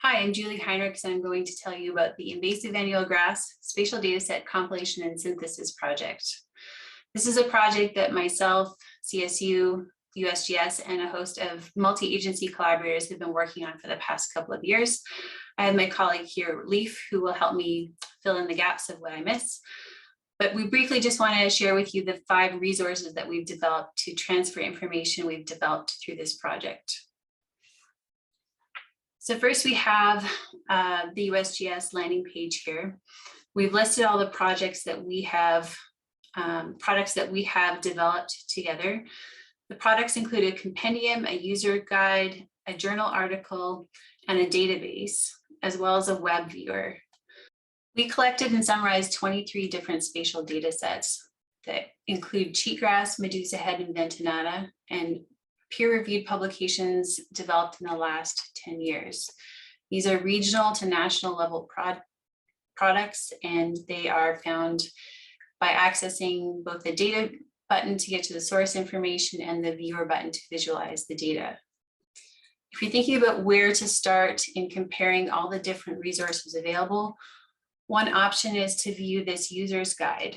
Hi, I'm Julie Heinrichs, and I'm going to tell you about the Invasive Annual Grass Spatial Dataset Compilation and Synthesis project. This is a project that myself, CSU, USGS, and a host of multi-agency collaborators have been working on for the past couple of years. I have my colleague here, Leaf, who will help me fill in the gaps of what I miss. But we briefly just want to share with you the 5 resources that we've developed to transfer information we've developed through this project. So first we have the USGS landing page here. We've listed all the projects that we have, products that we have developed together. The products include a compendium, a user guide, a journal article, and a database, as well as a web viewer. We collected and summarized 23 different spatial data sets that include cheatgrass, medusa head, and ventinata, and peer-reviewed publications developed in the last 10 years. These are regional to national level products, and they are found by accessing both the data button to get to the source information and the viewer button to visualize the data. If you're thinking about where to start in comparing all the different resources available, one option is to view this user's guide.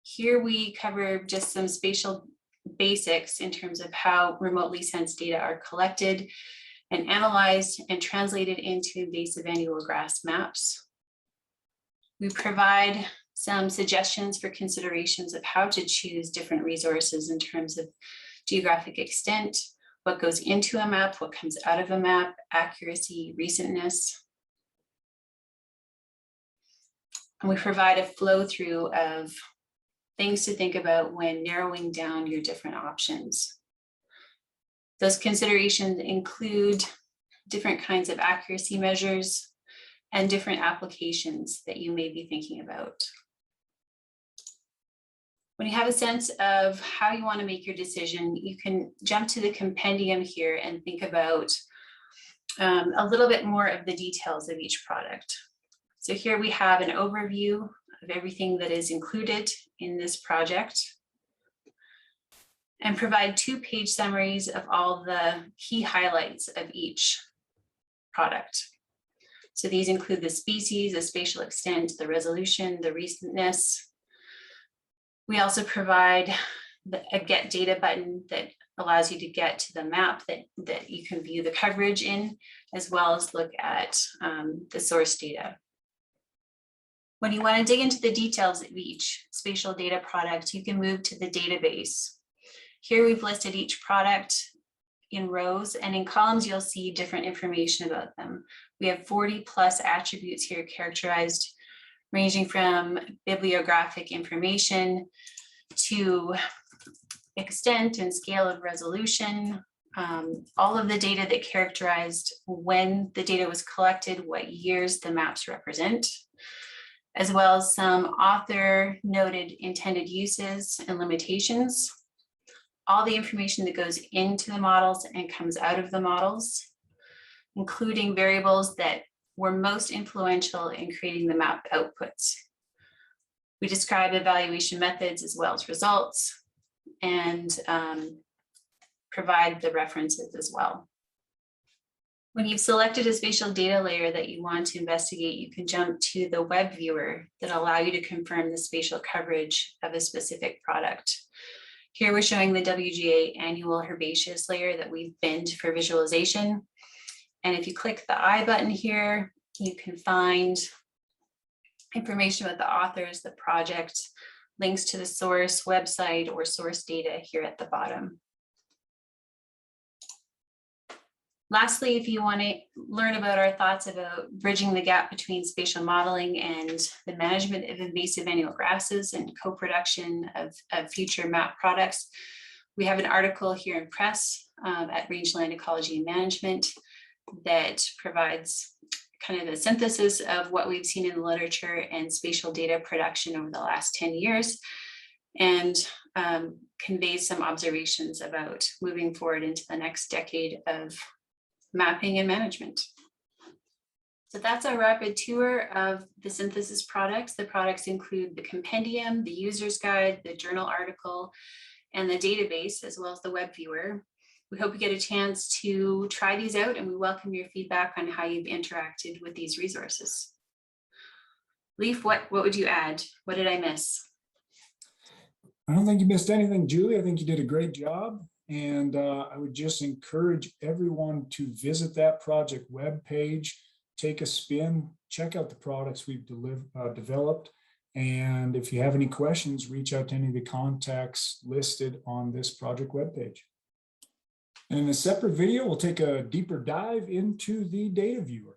Here we cover just some spatial basics in terms of how remotely sensed data are collected and analyzed and translated into invasive annual grass maps. We provide some suggestions for considerations of how to choose different resources in terms of geographic extent, what goes into a map, what comes out of a map, accuracy, recentness. And we provide a flow through of things to think about when narrowing down your different options. Those considerations include different kinds of accuracy measures and different applications that you may be thinking about. When you have a sense of how you want to make your decision, you can jump to the compendium here and think about a little bit more of the details of each product. So here we have an overview of everything that is included in this project, and provide 2-page summaries of all the key highlights of each product. So these include the species, the spatial extent, the resolution, the recentness. We also provide a get data button that allows you to get to the map that you can view the coverage in, as well as look at the source data. When you want to dig into the details of each spatial data product, you can move to the database. Here we've listed each product in rows, and in columns you'll see different information about them. We have 40+ attributes here characterized, ranging from bibliographic information to extent and scale of resolution, all of the data that characterized when the data was collected, what years the maps represent, as well as some author noted intended uses and limitations, all the information that goes into the models and comes out of the models, including variables that were most influential in creating the map outputs. We describe evaluation methods as well as results, and provide the references as well. When you've selected a spatial data layer that you want to investigate, you can jump to the web viewer that allow you to confirm the spatial coverage of a specific product. Here we're showing the WGA annual herbaceous layer that we've binned for visualization. And if you click the I button here, you can find information about the authors, the project, links to the source website or source data here at the bottom. Lastly, if you want to learn about our thoughts about bridging the gap between spatial modeling and the management of invasive annual grasses and co-production of future map products, we have an article here in Press at Rangeland Ecology and Management that provides kind of a synthesis of what we've seen in the literature and spatial data production over the last 10 years, and conveys some observations about moving forward into the next decade of mapping and management. So that's a rapid tour of the synthesis products. The products include the compendium, the user's guide, the journal article, and the database, as well as the web viewer. We hope you get a chance to try these out, and we welcome your feedback on how you've interacted with these resources. Leif, what would you add? What did I miss? I don't think you missed anything, Julie. I think you did a great job. And I would just encourage everyone to visit that project webpage, take a spin, check out the products we've developed. And if you have any questions, reach out to any of the contacts listed on this project webpage. And in a separate video, we'll take a deeper dive into the data viewer.